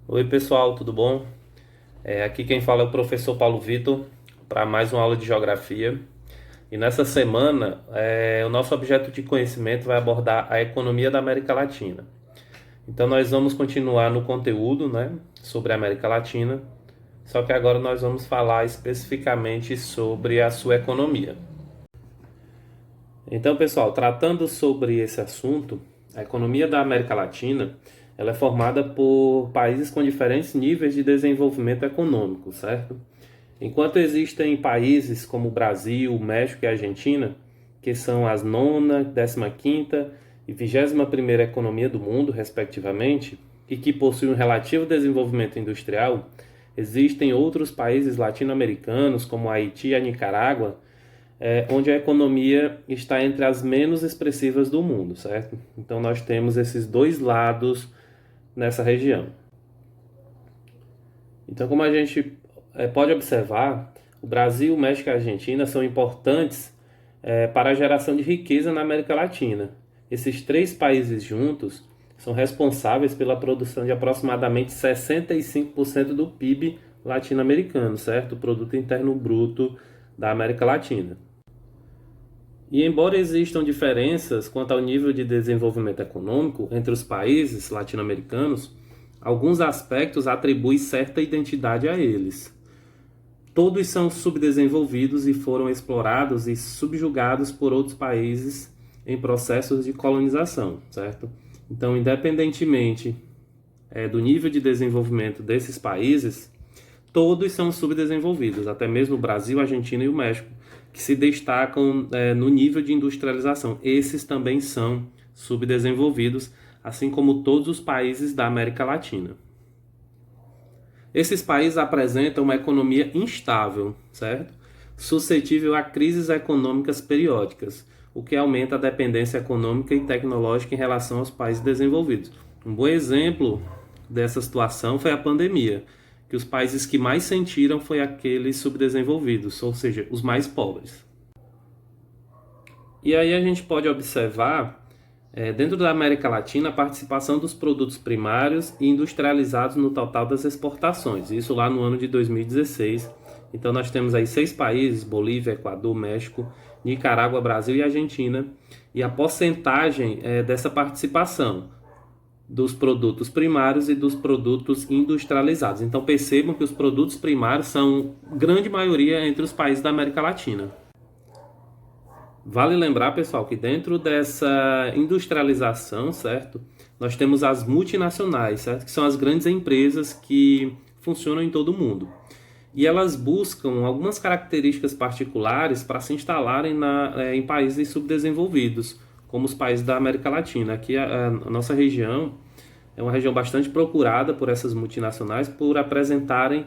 Oi pessoal, tudo bom? Aqui quem fala é o professor Paulo Vitor para mais uma aula de geografia. E nessa semana, o nosso objeto de conhecimento vai abordar a economia da América Latina. Então nós vamos continuar no conteúdo, né, sobre a América Latina, só que agora nós vamos falar especificamente sobre a sua economia. Então, pessoal, tratando sobre esse assunto, a economia da América Latina, ela é formada por países com diferentes níveis de desenvolvimento econômico, certo? Enquanto existem países como o Brasil, México e Argentina, que são as nona, 15ª e 21ª economia do mundo, respectivamente, e que possuem um relativo desenvolvimento industrial, existem outros países latino-americanos, como Haiti e a Nicarágua, onde a economia está entre as menos expressivas do mundo, certo? Então nós temos esses dois lados nessa região. Então, como a gente pode observar, o Brasil, o México e a Argentina são importantes para a geração de riqueza na América Latina. Esses três países juntos são responsáveis pela produção de aproximadamente 65% do PIB latino-americano, certo? O Produto Interno Bruto da América Latina. E embora existam diferenças quanto ao nível de desenvolvimento econômico entre os países latino-americanos, alguns aspectos atribuem certa identidade a eles. Todos são subdesenvolvidos e foram explorados e subjugados por outros países em processos de colonização, certo? Então, independentemente do nível de desenvolvimento desses países, todos são subdesenvolvidos, até mesmo o Brasil, a Argentina e o México, que se destacam no nível de industrialização. Esses também são subdesenvolvidos, assim como todos os países da América Latina. Esses países apresentam uma economia instável, certo? Suscetível a crises econômicas periódicas, o que aumenta a dependência econômica e tecnológica em relação aos países desenvolvidos. Um bom exemplo dessa situação foi a pandemia, que os países que mais sentiram foi aqueles subdesenvolvidos, ou seja, os mais pobres. E aí a gente pode observar, dentro da América Latina, a participação dos produtos primários e industrializados no total das exportações, isso lá no ano de 2016. Então nós temos aí 6 países, Bolívia, Equador, México, Nicarágua, Brasil e Argentina, e a porcentagem dessa participação dos produtos primários e dos produtos industrializados. Então percebam que os produtos primários são grande maioria entre os países da América Latina. Vale lembrar, pessoal, que dentro dessa industrialização, certo? Nós temos as multinacionais, certo? Que são as grandes empresas que funcionam em todo o mundo. E elas buscam algumas características particulares para se instalarem em países subdesenvolvidos, como os países da América Latina. Aqui a nossa região é uma região bastante procurada por essas multinacionais por apresentarem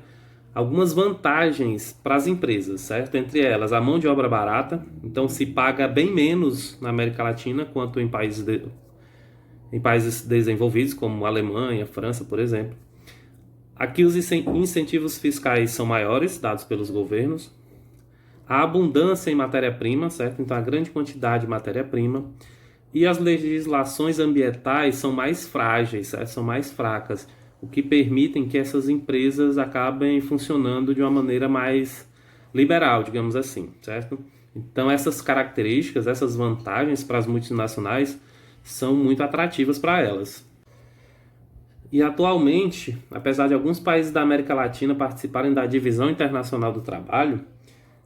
algumas vantagens para as empresas, certo? Entre elas, a mão de obra barata, então se paga bem menos na América Latina quanto em países desenvolvidos, como Alemanha, França, por exemplo. Aqui os incentivos fiscais são maiores, dados pelos governos. A abundância em matéria-prima, certo? Então, a grande quantidade de matéria-prima. E as legislações ambientais são mais frágeis, certo? São mais fracas, o que permitem que essas empresas acabem funcionando de uma maneira mais liberal, digamos assim, certo? Então, essas características, essas vantagens para as multinacionais são muito atrativas para elas. E atualmente, apesar de alguns países da América Latina participarem da Divisão Internacional do Trabalho,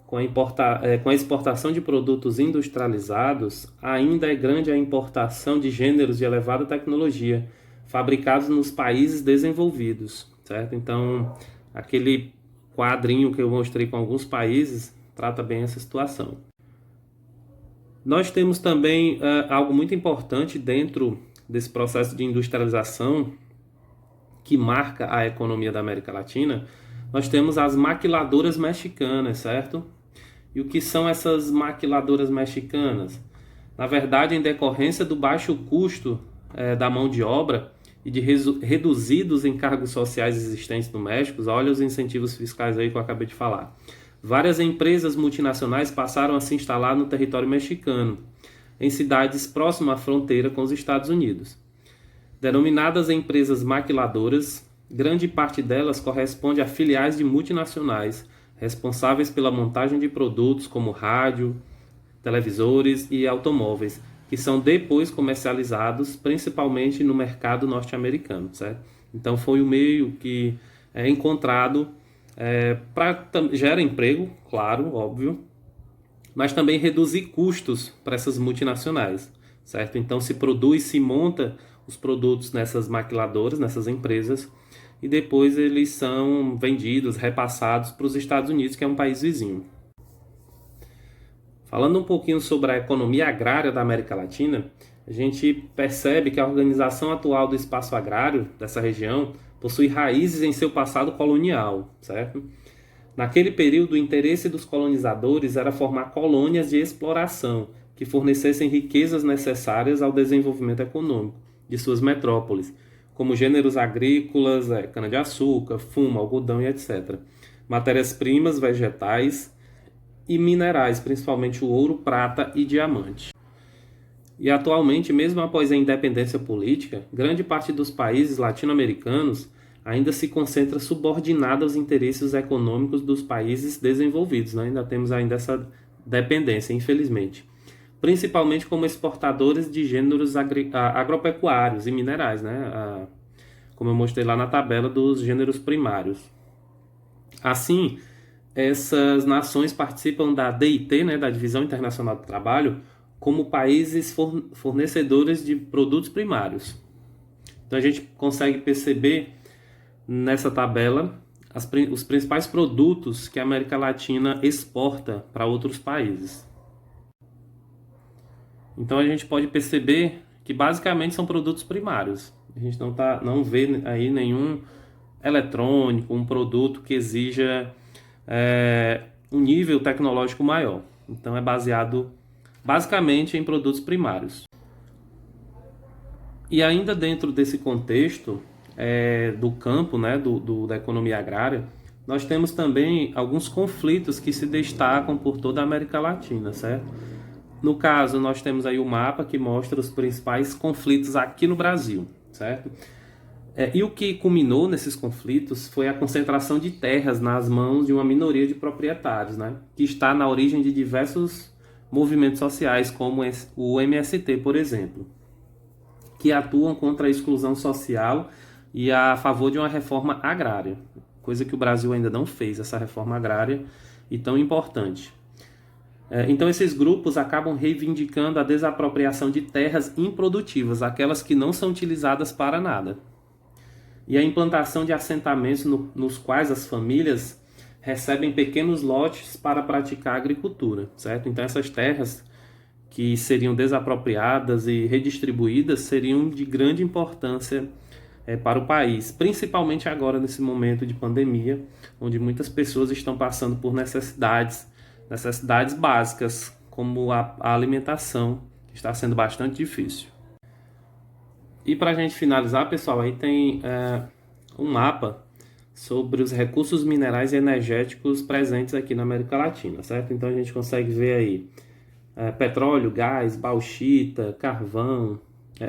com a exportação de produtos industrializados, ainda é grande a importação de gêneros de elevada tecnologia, fabricados nos países desenvolvidos, certo? Então, aquele quadrinho que eu mostrei com alguns países trata bem essa situação. Nós temos também algo muito importante dentro desse processo de industrialização que marca a economia da América Latina. Nós temos as maquiladoras mexicanas, certo? E o que são essas maquiladoras mexicanas? Na verdade, em decorrência do baixo custo da mão de obra e de reduzidos encargos sociais existentes no México, olha os incentivos fiscais aí que eu acabei de falar. Várias empresas multinacionais passaram a se instalar no território mexicano, em cidades próximas à fronteira com os Estados Unidos. Denominadas empresas maquiladoras, grande parte delas corresponde a filiais de multinacionais, responsáveis pela montagem de produtos como rádio, televisores e automóveis, que são depois comercializados principalmente no mercado norte-americano, certo? Então foi o meio que é encontrado para gera emprego, claro, óbvio, mas também reduzir custos para essas multinacionais, certo? Então se monta os produtos nessas maquiladoras, nessas empresas, e depois eles são vendidos, repassados para os Estados Unidos, que é um país vizinho. Falando um pouquinho sobre a economia agrária da América Latina, a gente percebe que a organização atual do espaço agrário dessa região possui raízes em seu passado colonial, certo? Naquele período, o interesse dos colonizadores era formar colônias de exploração que fornecessem riquezas necessárias ao desenvolvimento econômico de suas metrópoles, como gêneros agrícolas, cana-de-açúcar, fumo, algodão e etc. Matérias-primas, vegetais e minerais, principalmente o ouro, prata e diamante. E atualmente, mesmo após a independência política, grande parte dos países latino-americanos ainda se concentra subordinada aos interesses econômicos dos países desenvolvidos, né? Ainda temos essa dependência, infelizmente. Principalmente como exportadores de gêneros agropecuários e minerais, né? Como eu mostrei lá na tabela dos gêneros primários. Assim, essas nações participam da DIT, né, da Divisão Internacional do Trabalho, como países fornecedores de produtos primários. Então a gente consegue perceber nessa tabela os principais produtos que a América Latina exporta para outros países. Então a gente pode perceber que basicamente são produtos primários. A gente não vê aí nenhum eletrônico, um produto que exija um nível tecnológico maior. Então é baseado basicamente em produtos primários. E ainda dentro desse contexto do campo, né, da economia agrária, nós temos também alguns conflitos que se destacam por toda a América Latina, certo? No caso, nós temos aí o mapa que mostra os principais conflitos aqui no Brasil, certo? E o que culminou nesses conflitos foi a concentração de terras nas mãos de uma minoria de proprietários, né? Que está na origem de diversos movimentos sociais, como o MST, por exemplo, que atuam contra a exclusão social e a favor de uma reforma agrária, coisa que o Brasil ainda não fez, essa reforma agrária e tão importante. Então esses grupos acabam reivindicando a desapropriação de terras improdutivas, aquelas que não são utilizadas para nada, e a implantação de assentamentos nos quais as famílias recebem pequenos lotes para praticar agricultura, certo? Então essas terras que seriam desapropriadas e redistribuídas seriam de grande importância para o país, principalmente agora nesse momento de pandemia, onde muitas pessoas estão passando por necessidades básicas, como a alimentação, que está sendo bastante difícil. E para a gente finalizar, pessoal, aí tem um mapa sobre os recursos minerais e energéticos presentes aqui na América Latina, certo? Então a gente consegue ver aí petróleo, gás, bauxita, carvão,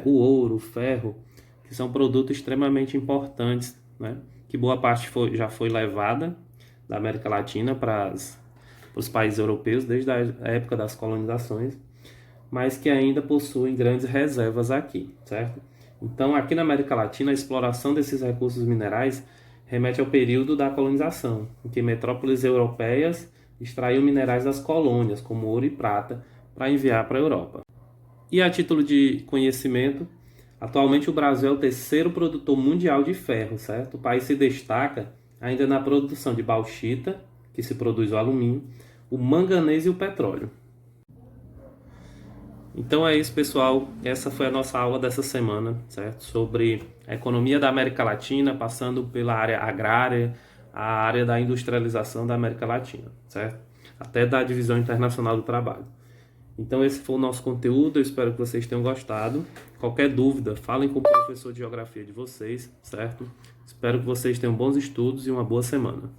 o ouro, o ferro, que são produtos extremamente importantes, né? Que boa parte já foi levada da América Latina para os países europeus desde a época das colonizações, mas que ainda possuem grandes reservas aqui, certo? Então, aqui na América Latina, a exploração desses recursos minerais remete ao período da colonização, em que metrópoles europeias extraíam minerais das colônias, como ouro e prata, para enviar para a Europa. E a título de conhecimento, atualmente o Brasil é o terceiro produtor mundial de ferro, certo? O país se destaca ainda na produção de bauxita, que se produz o alumínio, o manganês e o petróleo. Então é isso, pessoal. Essa foi a nossa aula dessa semana, certo? Sobre a economia da América Latina, passando pela área agrária, a área da industrialização da América Latina, certo? Até da Divisão Internacional do Trabalho. Então esse foi o nosso conteúdo, eu espero que vocês tenham gostado. Qualquer dúvida, falem com o professor de geografia de vocês, certo? Espero que vocês tenham bons estudos e uma boa semana.